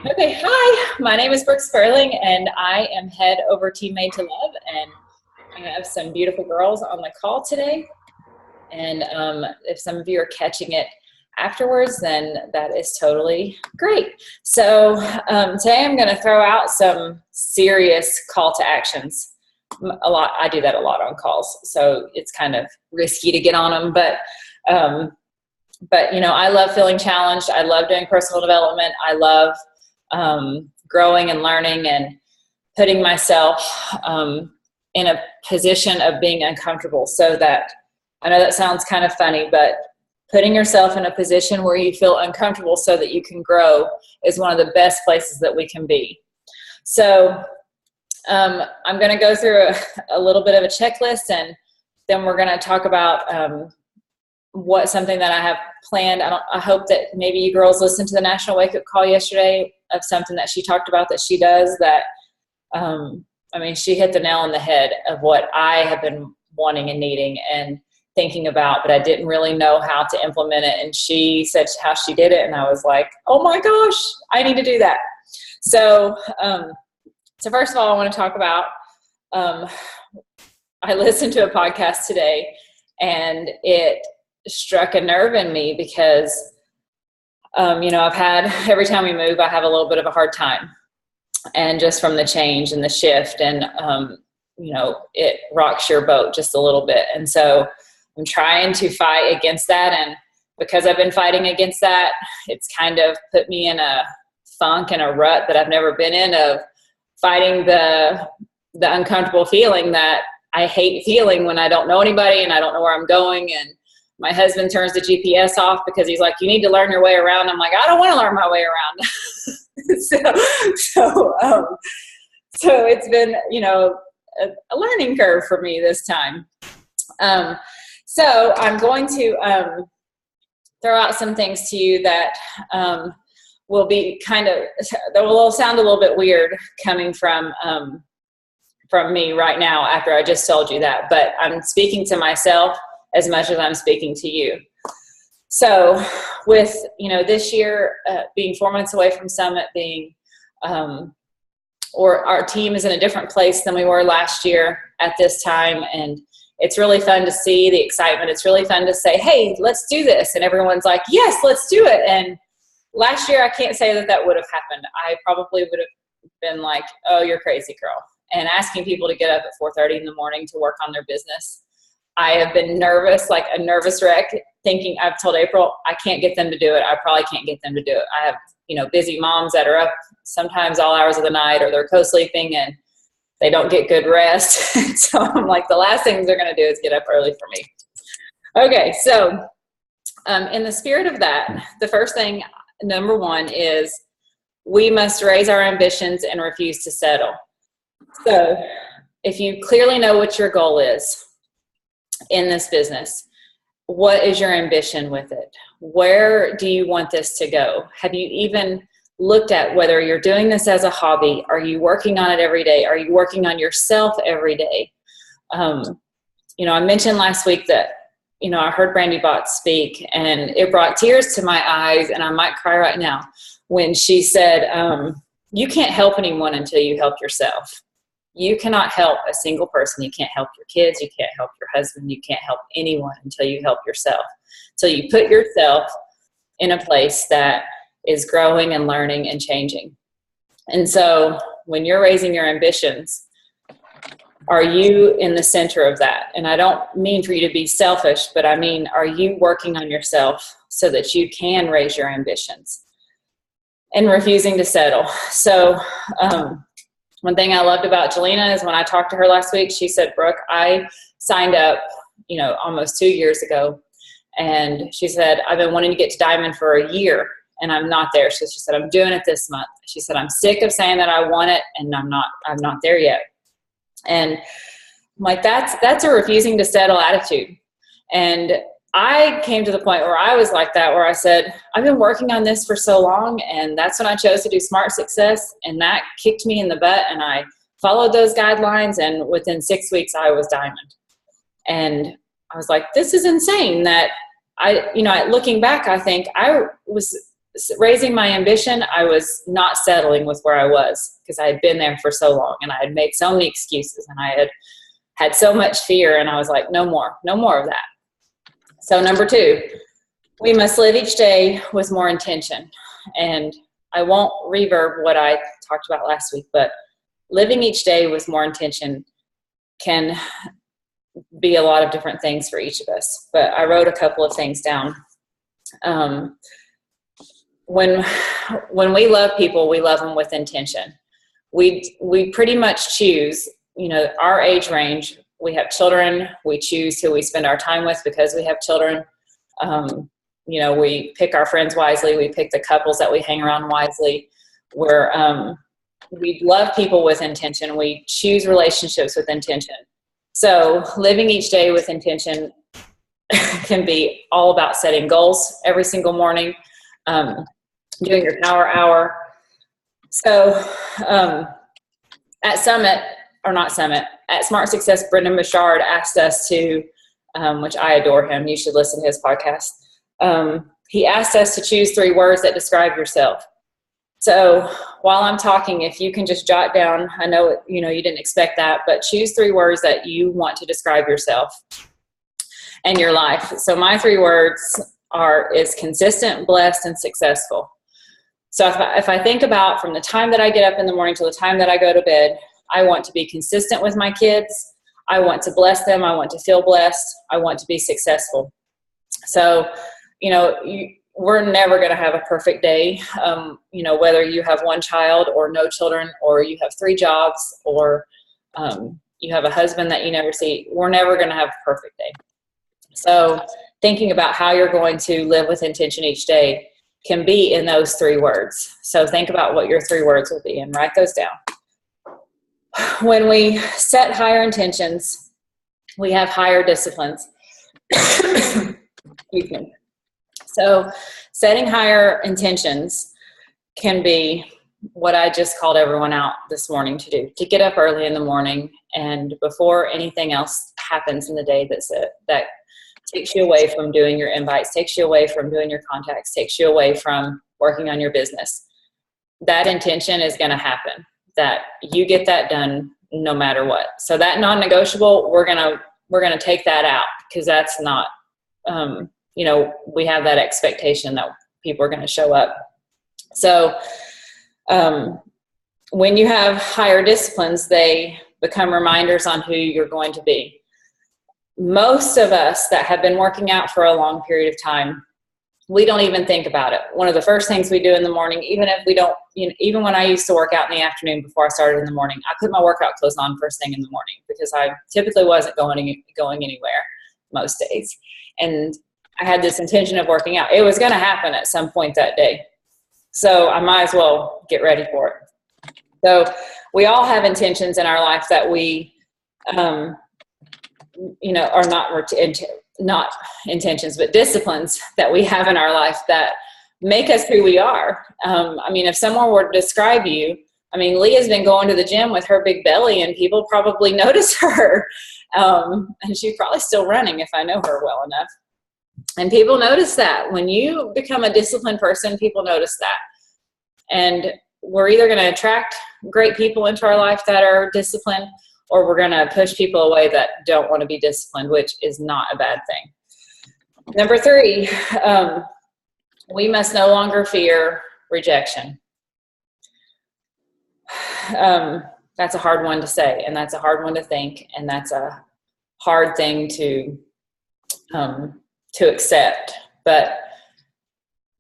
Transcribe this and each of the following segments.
Okay, hi, my name is Brooke Sperling, and I am head over Team Made to Love, and I have some beautiful girls on the call today. And if some of you are catching it afterwards, then that is totally great. So today I'm going to throw out some serious call to actions. I do that a lot on calls, so it's kind of risky to get on them, but I love feeling challenged. I love doing personal development. I love growing and learning and putting myself in a position of being uncomfortable, so that, I know that sounds kind of funny, but putting yourself in a position where you feel uncomfortable so that you can grow is one of the best places that we can be. So I'm going to go through a little bit of a checklist, and then we're going to talk about something that I have planned. I hope that maybe you girls listened to the National Wake Up Call yesterday of something that she talked about that she does that, she hit the nail on the head of what I have been wanting and needing and thinking about, but I didn't really know how to implement it. And she said how she did it, and I was like, oh my gosh, I need to do that. So first of all, I want to talk about, I listened to a podcast today, and it struck a nerve in me because, I've had, every time we move, I have a little bit of a hard time, and just from the change and the shift, and, it rocks your boat just a little bit. And so I'm trying to fight against that. And because I've been fighting against that, it's kind of put me in a funk and a rut that I've never been in, of fighting the uncomfortable feeling that I hate feeling when I don't know anybody and I don't know where I'm going. And my husband turns the GPS off because he's like, you need to learn your way around. I'm like, I don't want to learn my way around. So it's been, a learning curve for me this time. So I'm going to throw out some things to you that will be that will sound a little bit weird coming from me right now after I just told you that, but I'm speaking to myself as much as I'm speaking to you. So with, this year being 4 months away from Summit, being, or our team is in a different place than we were last year at this time. And it's really fun to see the excitement. It's really fun to say, hey, let's do this. And everyone's like, yes, let's do it. And last year, I can't say that would have happened. I probably would have been like, oh, you're crazy, girl. And asking people to get up at 4:30 in the morning to work on their business. I have been nervous, like a nervous wreck, thinking, I've told April, I can't get them to do it. I probably can't get them to do it. I have, busy moms that are up sometimes all hours of the night, or they're co-sleeping and they don't get good rest. So I'm like, the last things they're going to do is get up early for me. Okay, so in the spirit of that, the first thing, number one, is we must raise our ambitions and refuse to settle. So if you clearly know what your goal is in this business, what is your ambition with it? Where do you want this to go? Have you even looked at whether you're doing this as a hobby? Are you working on it every day? Are you working on yourself every day? I mentioned last week that, I heard Brandy Bott speak, and it brought tears to my eyes, and I might cry right now, when she said, you can't help anyone until you help yourself. You cannot help a single person. You can't help your kids. You can't help your husband. You can't help anyone until you help yourself. So you put yourself in a place that is growing and learning and changing. And so when you're raising your ambitions, are you in the center of that? And I don't mean for you to be selfish, but I mean, are you working on yourself so that you can raise your ambitions? And refusing to settle. So one thing I loved about Jelena is when I talked to her last week, she said, Brooke, I signed up, almost 2 years ago. And she said, I've been wanting to get to Diamond for a year, and I'm not there. So she said, I'm doing it this month. She said, I'm sick of saying that I want it, and I'm not there yet. And I'm like, that's a refusing to settle attitude. And I came to the point where I was like that, where I said, I've been working on this for so long, and that's when I chose to do Smart Success, and that kicked me in the butt, and I followed those guidelines, and within 6 weeks I was Diamond. And I was like, this is insane that looking back, I think I was raising my ambition, I was not settling with where I was because I had been there for so long and I had made so many excuses and I had so much fear, and I was like, no more of that. So number 2, we must live each day with more intention. And I won't reverb what I talked about last week, but living each day with more intention can be a lot of different things for each of us. But I wrote a couple of things down. When we love people, we love them with intention. We pretty much choose, our age range. We have children. We choose who we spend our time with because we have children. We pick our friends wisely. We pick the couples that we hang around wisely. We love people with intention. We choose relationships with intention. So living each day with intention can be all about setting goals every single morning, doing your power hour. So at Smart Success, Brendan Bouchard asked us to, which I adore him, you should listen to his podcast. He asked us to choose 3 words that describe yourself. So while I'm talking, if you can just jot down, I know, you didn't expect that, but choose 3 words that you want to describe yourself and your life. So my 3 words is consistent, blessed, and successful. So if I think about from the time that I get up in the morning till the time that I go to bed, I want to be consistent with my kids. I want to bless them. I want to feel blessed. I want to be successful. So, we're never going to have a perfect day. Whether you have 1 child or no children, or you have 3 jobs, or you have a husband that you never see, we're never going to have a perfect day. So thinking about how you're going to live with intention each day can be in those 3 words. So think about what your 3 words will be and write those down. When we set higher intentions, we have higher disciplines. Excuse me. So setting higher intentions can be what I just called everyone out this morning to do, to get up early in the morning and before anything else happens in the day that takes you away from doing your invites, takes you away from doing your contacts, takes you away from working on your business. That intention is going to happen, that you get that done no matter what. So that non-negotiable, we're going to take that out because that's not, we have that expectation that people are going to show up. So when you have higher disciplines, they become reminders on who you're going to be. Most of us that have been working out for a long period of time, we don't even think about it. One of the first things we do in the morning, even if we don't, even when I used to work out in the afternoon before I started in the morning, I put my workout clothes on first thing in the morning because I typically wasn't going anywhere most days. And I had this intention of working out. It was going to happen at some point that day. So I might as well get ready for it. So we all have intentions in our life that we, are not intentions, but disciplines that we have in our life that make us who we are. If someone were to describe you, Leah's been going to the gym with her big belly and people probably notice her. And she's probably still running if I know her well enough. And people notice that. When you become a disciplined person, people notice that. And we're either going to attract great people into our life that are disciplined, or we're going to push people away that don't want to be disciplined, which is not a bad thing. Number 3, we must no longer fear rejection. That's a hard one to say, and that's a hard one to think, and that's a hard thing to accept. But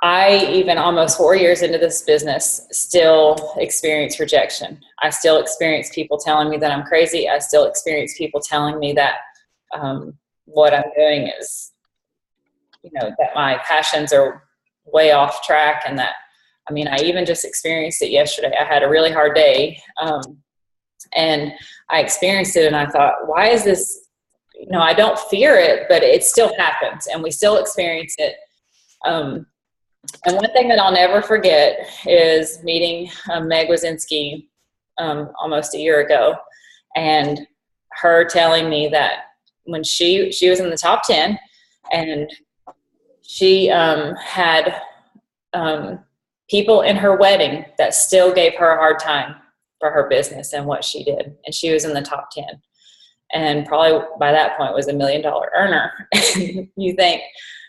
I, even almost 4 years into this business, still experience rejection. I still experience people telling me that I'm crazy. I still experience people telling me that what I'm doing is, that my passions are way off track, and that, I even just experienced it yesterday. I had a really hard day, and I experienced it, and I thought, why is this? I don't fear it, but it still happens, and we still experience it. And one thing that I'll never forget is meeting Meg Wazinski almost a year ago, and her telling me that when she was in the top 10, and she had people in her wedding that still gave her a hard time for her business and what she did. And she was in the top 10. And probably by that point was $1 million earner. You think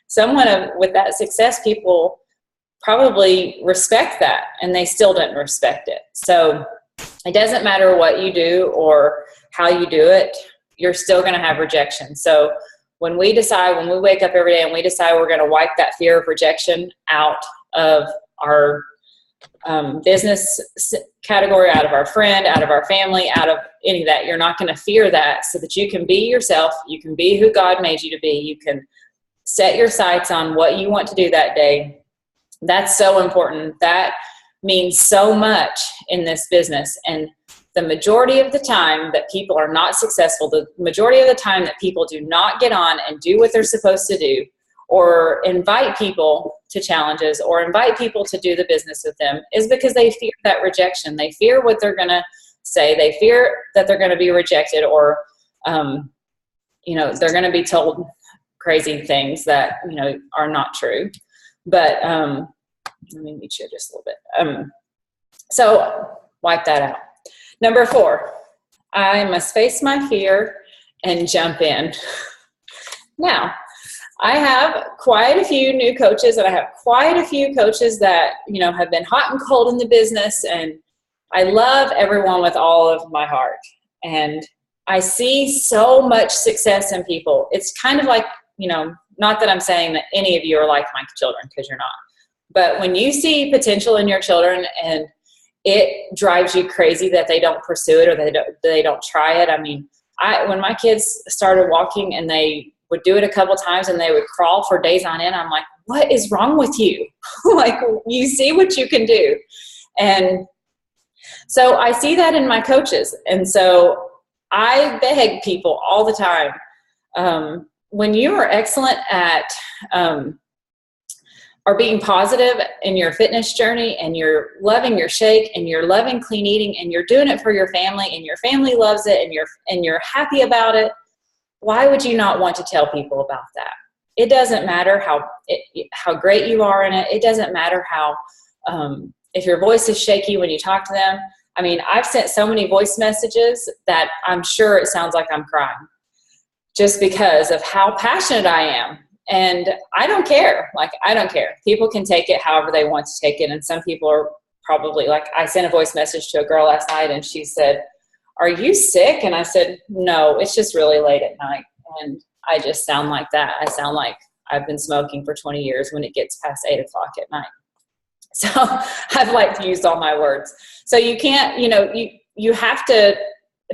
someone with that success, people probably respect that, and they still didn't respect it. So it doesn't matter what you do or how you do it, you're still going to have rejection. So when we wake up every day and we decide we're going to wipe that fear of rejection out of our business category, out of our friend, out of our family, out of any of that, you're not going to fear that, so that you can be yourself. You can be who God made you to be. You can set your sights on what you want to do that day. That's so important. That means so much in this business. And the majority of the time that people are not successful, the majority of the time that people do not get on and do what they're supposed to do, or invite people to challenges, or invite people to do the business with them, is because they fear that rejection. They fear what they're going to say. They fear that they're going to be rejected, or, they're going to be told crazy things that, are not true. But let me meet you just a little bit. So wipe that out. Number 4, I must face my fear and jump in. Now, I have quite a few new coaches, and I have quite a few coaches that, have been hot and cold in the business, and I love everyone with all of my heart. And I see so much success in people. It's kind of like, not that I'm saying that any of you are like my children, because you're not. But when you see potential in your children and it drives you crazy that they don't pursue it, or they don't try it. I mean, when my kids started walking and they would do it a couple times and they would crawl for days on end, I'm like, what is wrong with you? Like, you see what you can do. And so I see that in my coaches. And so I beg people all the time, when you are excellent at or being positive in your fitness journey, and you're loving your shake, and you're loving clean eating, and you're doing it for your family, and your family loves it, and you're happy about it, why would you not want to tell people about that? It doesn't matter how great you are in it. It doesn't matter how if your voice is shaky when you talk to them. I mean, I've sent so many voice messages that I'm sure it sounds like I'm crying, just because of how passionate I am. And I don't care. I don't care. People can take it however they want to take it. And some people are probably I sent a voice message to a girl last night, and she said, "Are you sick?" And I said, "No, it's just really late at night. And I just sound like that. I sound like I've been smoking for 20 years when it gets past 8 o'clock at night." So I've used all my words. So you can't, you have to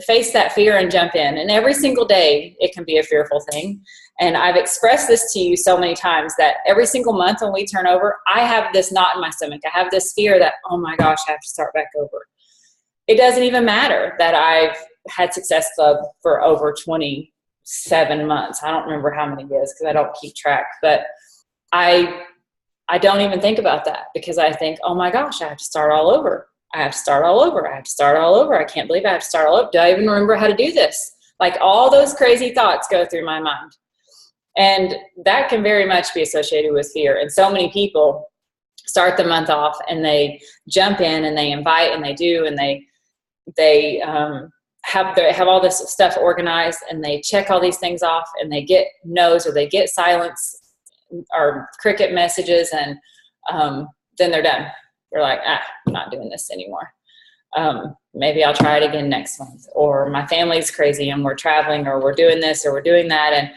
face that fear and jump in. And every single day it can be a fearful thing. And I've expressed this to you so many times that every single month when we turn over, I have this knot in my stomach. I have this fear that, oh my gosh, I have to start back over. It doesn't even matter that I've had Success Club for over 27 months. I don't remember how many it is because I don't keep track. But I don't even think about that, because I think, oh my gosh, I have to start all over. I have to start all over. I have to start all over. I can't believe I have to start all over. Do I even remember how to do this? All those crazy thoughts go through my mind. And that can very much be associated with fear. And so many people start the month off and they jump in and they invite and they do, and they have all this stuff organized, and they check all these things off, and they get no's or they get silence or cricket messages, and then they're done. They're like, I'm not doing this anymore. Maybe I'll try it again next month. Or my family's crazy and we're traveling, or we're doing this or we're doing that, and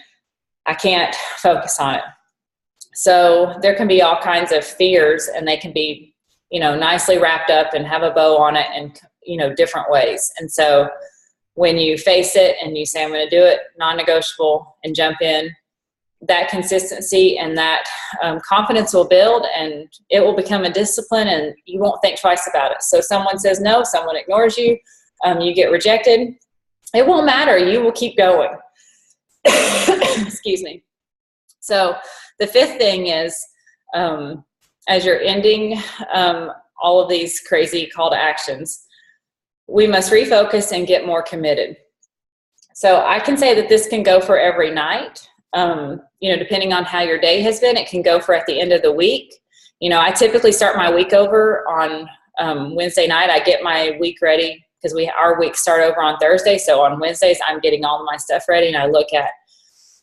I can't focus on it. So there can be all kinds of fears, and they can be, nicely wrapped up and have a bow on it, and, different ways. And so when you face it and you say, I'm going to do it, non-negotiable, and jump in, that consistency and that confidence will build, and it will become a discipline, and you won't think twice about it. So someone says no, someone ignores you, you get rejected. It won't matter. You will keep going. Excuse me. So the 5th thing is, as you're ending all of these crazy call to actions, we must refocus and get more committed. So I can say that this can go for every night. Depending on how your day has been, it can go for at the end of the week. I typically start my week over on Wednesday night. I get my week ready because our weeks start over on Thursday. So on Wednesdays, I'm getting all of my stuff ready, and I look at,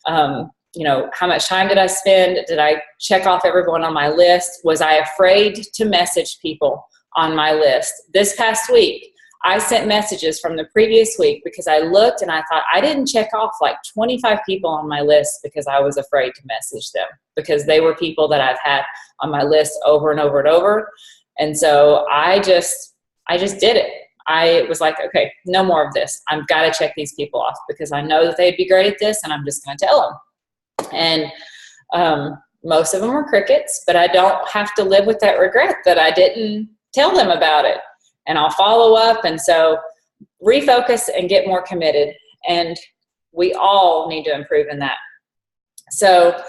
how much time did I spend? Did I check off everyone on my list? Was I afraid to message people on my list? This past week, I sent messages from the previous week because I looked and I thought I didn't check off like 25 people on my list because I was afraid to message them, because they were people that I've had on my list over and over and over. And so I just did it. I was like, okay, no more of this. I've got to check these people off because I know that they'd be great at this, and I'm just going to tell them. And most of them were crickets, but I don't have to live with that regret that I didn't tell them about it. And I'll follow up. And so refocus and get more committed. And we all need to improve in that. So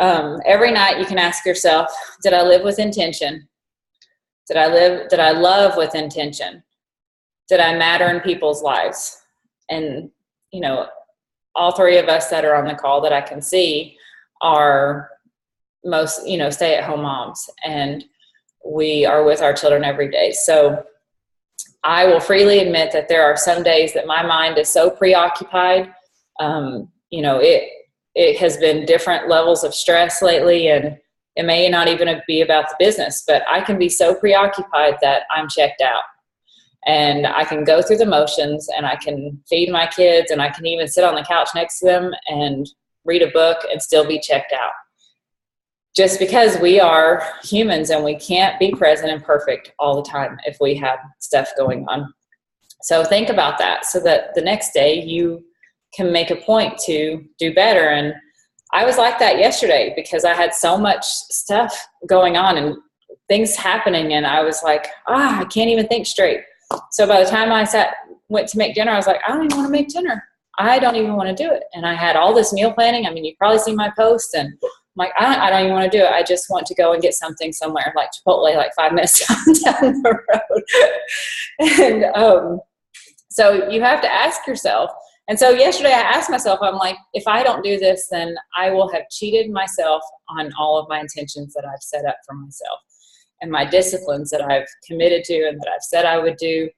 every night you can ask yourself, did I live with intention? Did I love with intention? Did I matter in people's lives? And, all three of us that are on the call that I can see are most, stay-at-home moms, and we are with our children every day. So I will freely admit that there are some days that my mind is so preoccupied. It has been different levels of stress lately, and it may not even be about the business, but I can be so preoccupied that I'm checked out. And I can go through the motions, and I can feed my kids, and I can even sit on the couch next to them and read a book and still be checked out. Just because we are humans and we can't be present and perfect all the time if we have stuff going on. So think about that so that the next day you can make a point to do better. And I was like that yesterday because I had so much stuff going on and things happening, and I was like, I can't even think straight. So by the time I went to make dinner, I was like, I don't even want to make dinner. I don't even want to do it. And I had all this meal planning. I mean, you've probably seen my post, and I'm like, I don't even want to do it. I just want to go and get something somewhere like Chipotle, like 5 minutes down the road. And so you have to ask yourself. And so yesterday I asked myself, I'm like, if I don't do this, then I will have cheated myself on all of my intentions that I've set up for myself and my disciplines that I've committed to and that I've said I would do.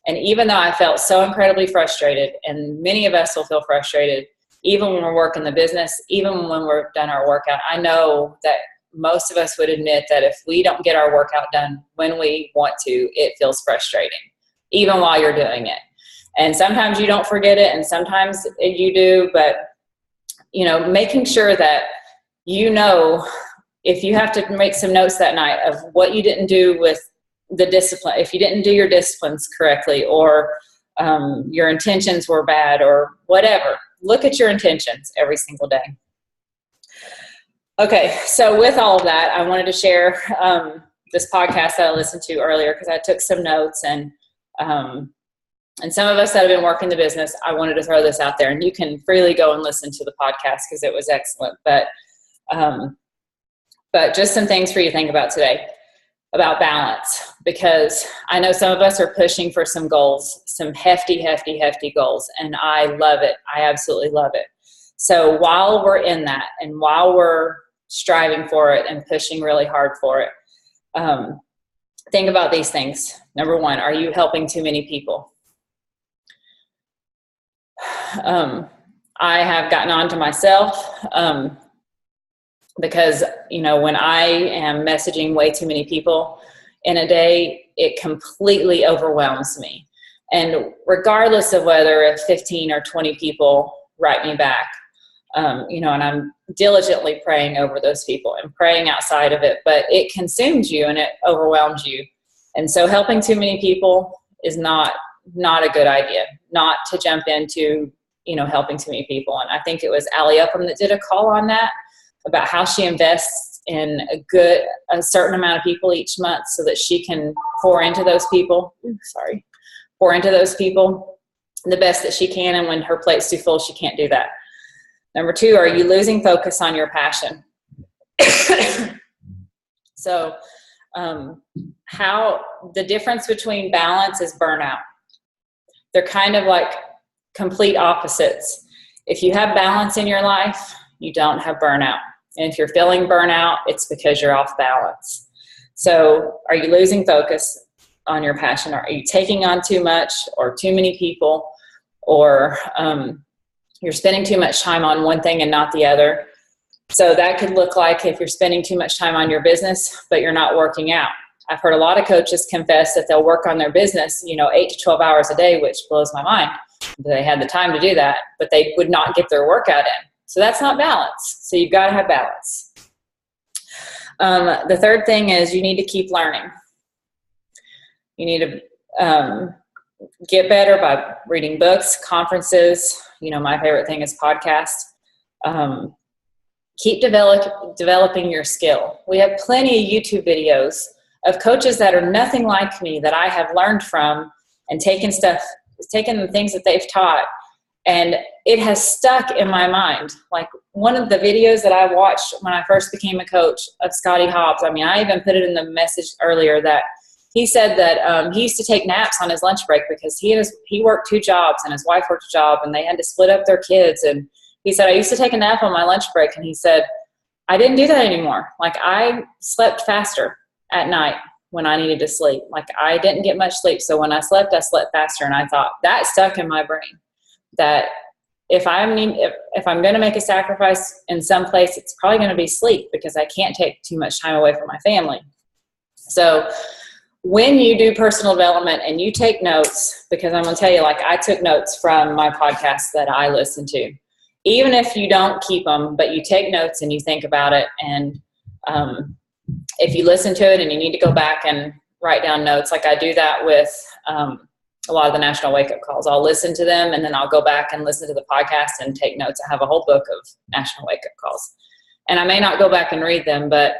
And even though I felt so incredibly frustrated, and many of us will feel frustrated, even when we're working the business, even when we're done our workout, I know that most of us would admit that if we don't get our workout done when we want to, it feels frustrating, even while you're doing it. And sometimes you don't forget it, and sometimes you do, but, making sure that if you have to make some notes that night of what you didn't do with the discipline, if you didn't do your disciplines correctly, or your intentions were bad or whatever, look at your intentions every single day. Okay, so with all of that, I wanted to share this podcast that I listened to earlier because I took some notes, and some of us that have been working the business, I wanted to throw this out there, and you can freely go and listen to the podcast because it was excellent. But just some things for you to think about today about balance, because I know some of us are pushing for some goals, some hefty goals, and I love it. I absolutely love it. So while we're in that, and while we're striving for it and pushing really hard for it, think about these things. Number one, are you helping too many people? I have gotten on to myself because, when I am messaging way too many people in a day, it completely overwhelms me. And regardless of whether 15 or 20 people write me back, and I'm diligently praying over those people and praying outside of it, but it consumes you and it overwhelms you. And so helping too many people is not a good idea, not to jump into, helping too many people. And I think it was Allie Upham that did a call on that, about how she invests in a certain amount of people each month so that she can pour into those people the best that she can. And when her plate's too full, she can't do that. Number two, are you losing focus on your passion? So how the difference between balance is burnout. They're kind of like complete opposites. If you have balance in your life, you don't have burnout. And if you're feeling burnout, it's because you're off balance. So are you losing focus on your passion? Are you taking on too much or too many people, or you're spending too much time on one thing and not the other? So that could look like if you're spending too much time on your business, but you're not working out. I've heard a lot of coaches confess that they'll work on their business, 8 to 12 hours a day, which blows my mind. They had the time to do that, but they would not get their workout in. So that's not balance. So you've got to have balance. The third thing is you need to keep learning. You need to get better by reading books, conferences. My favorite thing is podcasts. Keep developing your skill. We have plenty of YouTube videos of coaches that are nothing like me that I have learned from and taken the things that they've taught, and it has stuck in my mind. Like one of the videos that I watched when I first became a coach of Scotty Hobbs, I even put it in the message earlier that he said that he used to take naps on his lunch break because he worked 2 jobs and his wife worked a job and they had to split up their kids. And he said, I used to take a nap on my lunch break. And he said, I didn't do that anymore. Like I slept faster at night when I needed to sleep. Like I didn't get much sleep. So when I slept faster. And I thought that stuck in my brain that if I'm going to make a sacrifice in some place, it's probably going to be sleep because I can't take too much time away from my family. So when you do personal development and you take notes, because I'm going to tell you, like I took notes from my podcast that I listen to, even if you don't keep them, but you take notes and you think about it. And if you listen to it and you need to go back and write down notes, like I do that with a lot of the National Wake Up Calls. I'll listen to them and then I'll go back and listen to the podcast and take notes. I have a whole book of National Wake Up Calls. And I may not go back and read them, but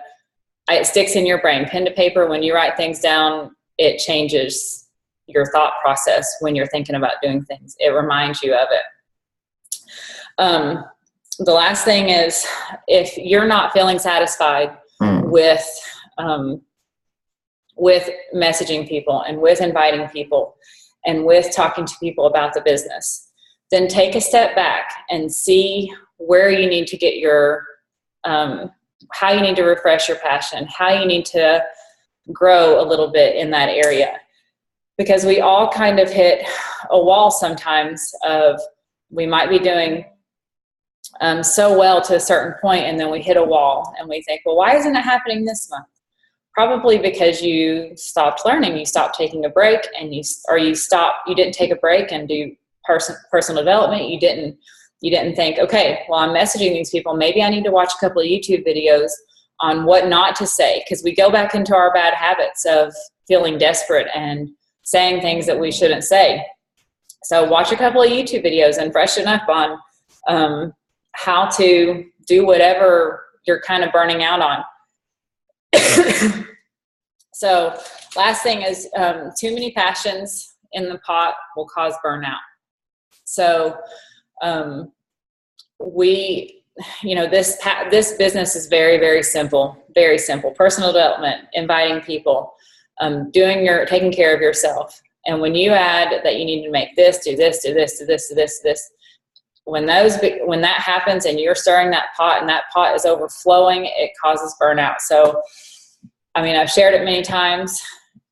it sticks in your brain. Pen to paper, when you write things down, it changes your thought process when you're thinking about doing things. It reminds you of it. The last thing is if you're not feeling satisfied with messaging people and with inviting people and with talking to people about the business, then take a step back and see where you need to get your, how you need to refresh your passion, how you need to grow a little bit in that area. Because we all kind of hit a wall sometimes of, we might be doing so well to a certain point, and then we hit a wall and we think, well, why isn't it happening this month? Probably because you stopped learning, you stopped taking a break, and you didn't take a break and do personal development. You didn't think, okay, well, I'm messaging these people. Maybe I need to watch a couple of YouTube videos on what not to say, because we go back into our bad habits of feeling desperate and saying things that we shouldn't say. So watch a couple of YouTube videos and freshen up on how to do whatever you're kind of burning out on. So last thing is too many passions in the pot will cause burnout. So this business is very, very simple, very simple. Personal development, inviting people, taking care of yourself. And when you add that you need to make this, do this, do this, do this, do this, do this, when that happens and you're stirring that pot and that pot is overflowing, it causes burnout. So, I've shared it many times.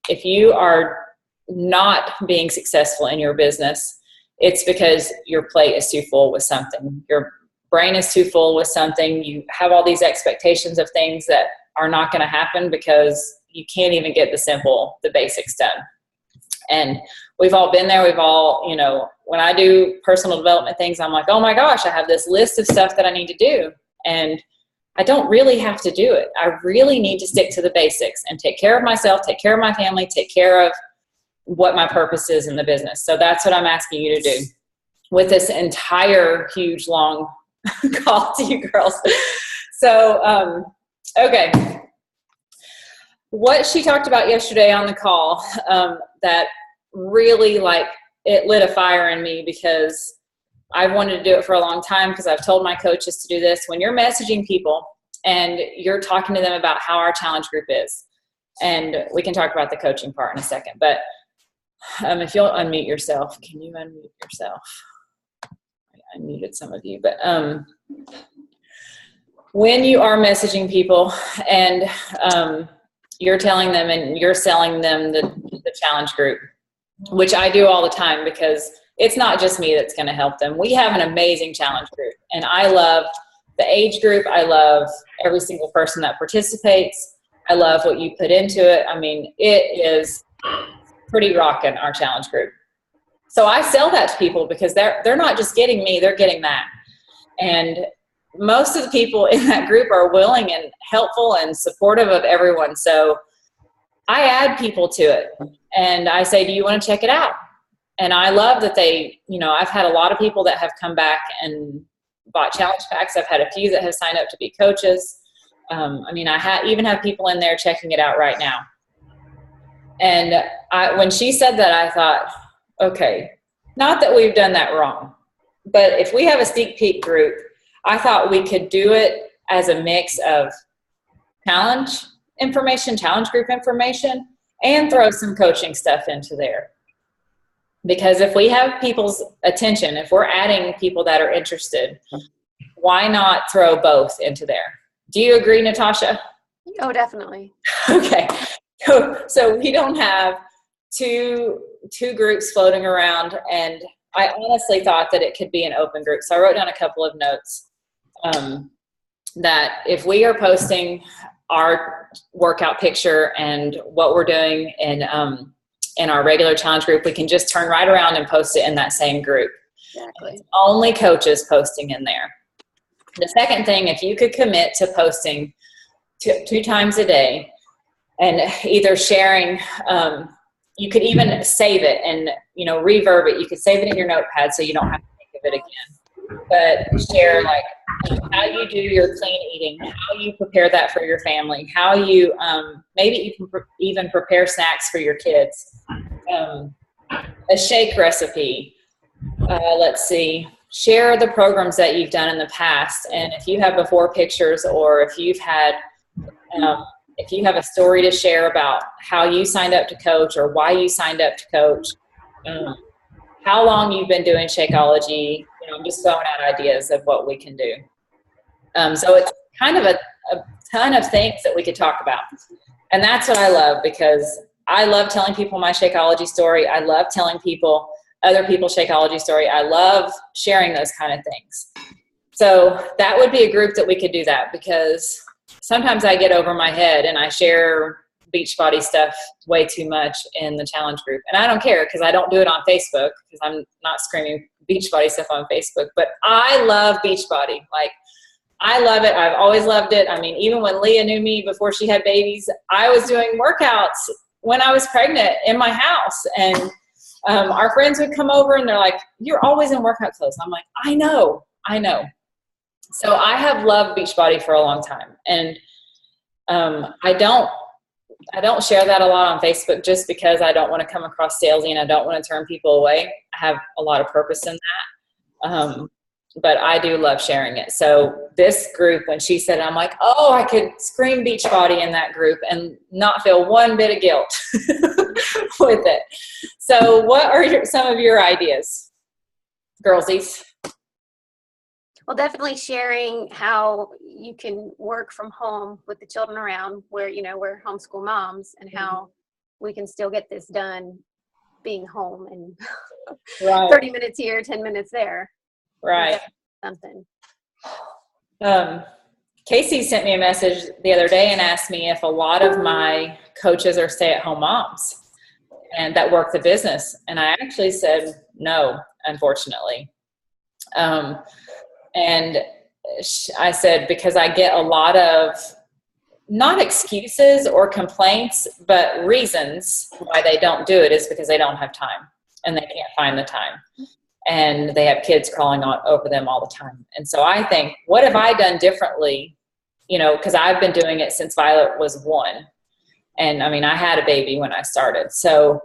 If you are not being successful in your business, it's because your plate is too full with something. Your brain is too full with something. You have all these expectations of things that are not going to happen because you can't even get the basics done. And we've all been there. We've all, when I do personal development things, I'm like, oh my gosh, I have this list of stuff that I need to do. And I don't really have to do it. I really need to stick to the basics and take care of myself, take care of my family, take care of what my purpose is in the business. So that's what I'm asking you to do with this entire huge, long call to you girls. So, okay. What she talked about yesterday on the call, that really it lit a fire in me, because I've wanted to do it for a long time, because I've told my coaches to do this. When you're messaging people and you're talking to them about how our challenge group is, and we can talk about the coaching part in a second, but if you'll unmute yourself, can you unmute yourself? I unmuted some of you, but when you are messaging people and you're telling them and you're selling them the challenge group, which I do all the time because it's not just me that's going to help them. We have an amazing challenge group, and I love the age group. I love every single person that participates. I love what you put into it. I mean, it is pretty rocking, our challenge group. So I sell that to people because they're not just getting me, they're getting that. And most of the people in that group are willing and helpful and supportive of everyone. So I add people to it and I say, do you want to check it out? And I love that they, I've had a lot of people that have come back and bought challenge packs. I've had a few that have signed up to be coaches. I even have people in there checking it out right now. And when she said that, I thought, okay, not that we've done that wrong, but if we have a sneak peek group, I thought we could do it as a mix of challenge information, challenge group information, and throw some coaching stuff into there. Because if we have people's attention, if we're adding people that are interested, why not throw both into there? Do you agree, Natasha? Oh, definitely. Okay. So we don't have two groups floating around, and I honestly thought that it could be an open group. So I wrote down a couple of notes that if we are posting our workout picture and what we're doing in our regular challenge group, we can just turn right around and post it in that same group. Exactly. It's only coaches posting in there. The second thing, if you could commit to posting two times a day and either sharing, you could even save it and, reverb it. You could save it in your notepad so you don't have to think of it again. But share like how you do your clean eating, how you prepare that for your family, how you maybe you can even prepare snacks for your kids, a shake recipe. Let's see. Share the programs that you've done in the past, and if you have before pictures, or if you've had, if you have a story to share about how you signed up to coach or why you signed up to coach, how long you've been doing Shakeology. I'm just throwing out ideas of what we can do. So it's kind of a ton of things that we could talk about, and that's what I love, because I love telling people my Shakeology story. I love telling people other people's Shakeology story. I love sharing those kind of things. So that would be a group that we could do that, because sometimes I get over my head and I share Beachbody stuff way too much in the challenge group. And I don't care, because I don't do it on Facebook, because I'm not screaming Beachbody stuff on Facebook. But I love Beachbody. Like, I love it. I've always loved it. I mean, even when Leah knew me before she had babies, I was doing workouts when I was pregnant in my house. And our friends would come over and they're like, you're always in workout clothes. I'm like, I know. So I have loved Beachbody for a long time. And I don't share that a lot on Facebook, just because I don't want to come across salesy and I don't want to turn people away. I have a lot of purpose in that. But I do love sharing it. So this group, when she said it, I'm like, oh, I could scream Beachbody in that group and not feel one bit of guilt with it. So what are some of your ideas, girlsies? Well, definitely sharing how you can work from home with the children around, where, we're homeschool moms, and how we can still get this done being home and Right. 30 minutes here, 10 minutes there. Right. Something. Casey sent me a message the other day and asked me if a lot of my coaches are stay-at-home moms and that work the business. And I actually said no, unfortunately. And I said, because I get a lot of, not excuses or complaints, but reasons why they don't do it is because they don't have time and they can't find the time. And they have kids crawling over them all the time. And so I think, what have I done differently? Because I've been doing it since Violet was 1. And I had a baby when I started. So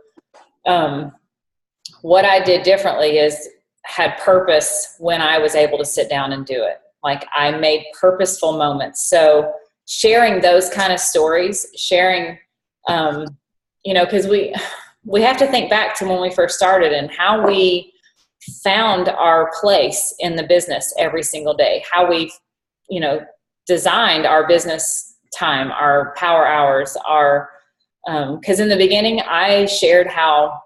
what I did differently is had purpose when I was able to sit down and do it. Like, I made purposeful moments. So sharing those kind of stories, sharing, because we have to think back to when we first started and how we found our place in the business every single day, how we've, designed our business time, our power hours, our, because in the beginning I shared how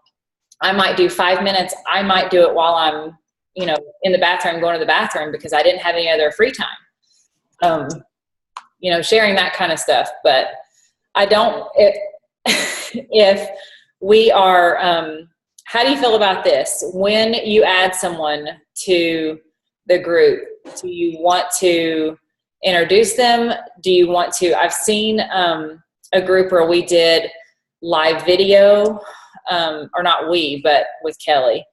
I might do 5 minutes. I might do it while I'm, in the bathroom, going to the bathroom, because I didn't have any other free time. Sharing that kind of stuff. But I don't, if we are, how do you feel about this? When you add someone to the group, do you want to introduce them? Do you want to, I've seen a group where we did live video, or not we, but with Kelly.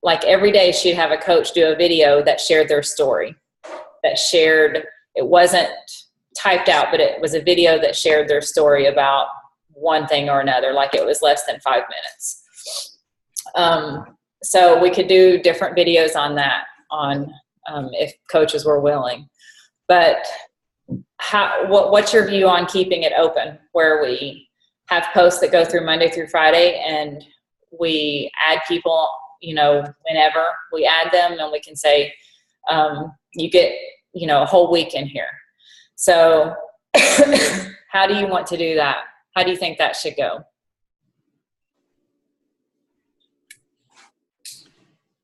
Like every day she'd have a coach do a video that shared their story, it wasn't typed out, but it was a video that shared their story about one thing or another, like it was less than 5 minutes. So we could do different videos on that, if coaches were willing. But what's your view on keeping it open, where we have posts that go through Monday through Friday, and we add people, whenever we add them, and we can say, you get, a whole week in here. So how do you want to do that? How do you think that should go?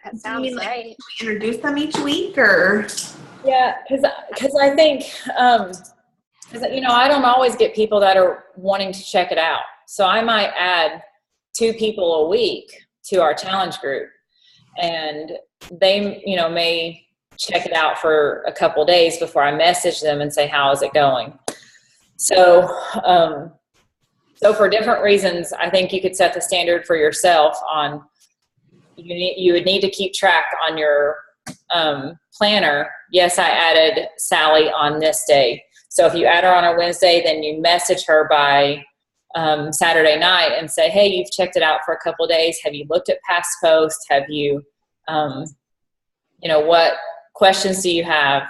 That sounds right. We introduce them each week, or? Yeah, because I think, I don't always get people that are wanting to check it out. So I might add 2 people a week to our challenge group, and they, may check it out for a couple days before I message them and say, how is it going? So, so for different reasons, I think you could set the standard for yourself on, you would need to keep track on your planner. Yes, I added Sally on this day. So if you add her on a Wednesday, then you message her by Saturday night and say, hey, you've checked it out for a couple of days. Have you looked at past posts? Have you, what questions do you have?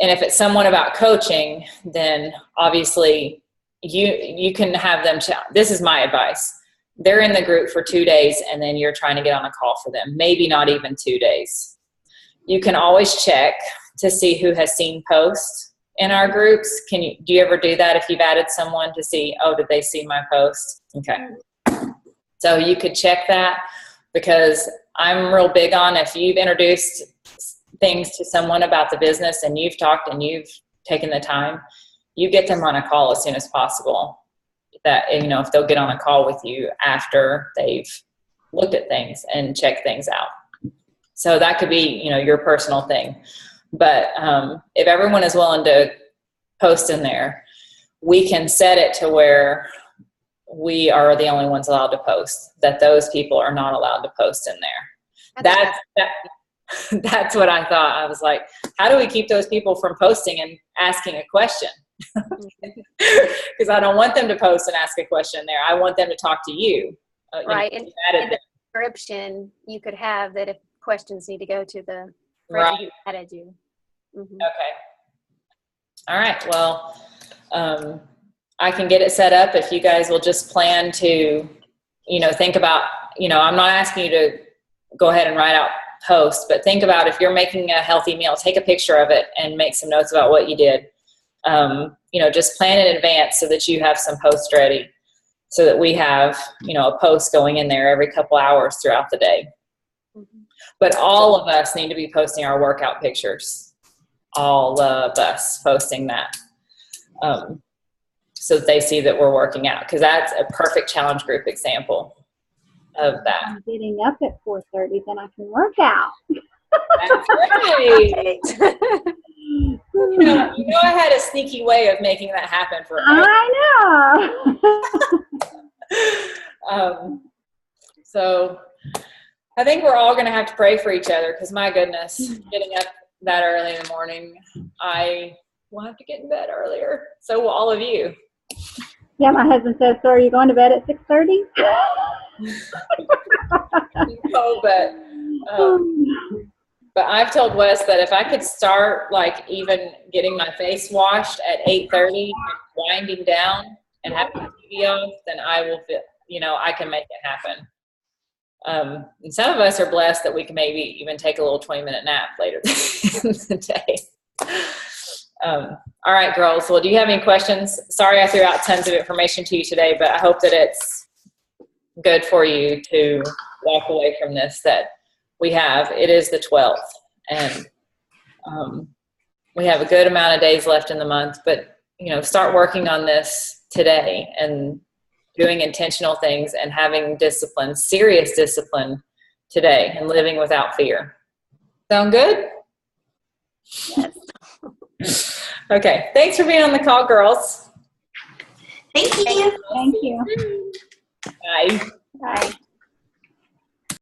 And if it's someone about coaching, then obviously you can have them. This is my advice. They're in the group for 2 days, and then you're trying to get on a call for them. Maybe not even 2 days. You can always check to see who has seen posts in our groups. Do you ever do that if you've added someone to see, oh, did they see my post? Okay. So you could check that, because I'm real big on, if you've introduced things to someone about the business and you've talked and you've taken the time, you get them on a call as soon as possible. That, if they'll get on a call with you after they've looked at things and checked things out. So that could be, your personal thing. But if everyone is willing to post in there, we can set it to where we are the only ones allowed to post, that those people are not allowed to post in there. That's what I thought. I was like, how do we keep those people from posting and asking a question? Because I don't want them to post and ask a question there. I want them to talk to you. Right. And in the description, you could have that if questions need to go to the person who added you. Mm-hmm. Okay. All right. Well, I can get it set up if you guys will just plan to, think about, I'm not asking you to go ahead and write out posts, but think about if you're making a healthy meal, take a picture of it and make some notes about what you did. Just plan in advance so that you have some posts ready, so that we have, a post going in there every couple hours throughout the day. Mm-hmm. But all of us need to be posting our workout pictures. All of us posting that. So that they see that we're working out, because that's a perfect challenge group example of that. I'm getting up at 4:30, then I can work out. That's right. I had a sneaky way of making that happen for us. I know. So I think we're all going to have to pray for each other, because my goodness, getting up that early in the morning, I will have to get in bed earlier. So will all of you. Yeah, my husband says, so are you going to bed at 6:30? No, but I've told Wes that if I could start even getting my face washed at 8:30 and winding down and having the TV off, then I will feel, I can make it happen. And some of us are blessed that we can maybe even take a little 20-minute nap later in the day. All right, girls. Well, do you have any questions? Sorry I threw out tons of information to you today, but I hope that it's good for you to walk away from this, that it is the 12th, and we have a good amount of days left in the month, but start working on this today and doing intentional things and having discipline, serious discipline today, and living without fear. Sound good? Yes. Okay. Thanks for being on the call, girls. Thank you. Thank you. Bye. Bye.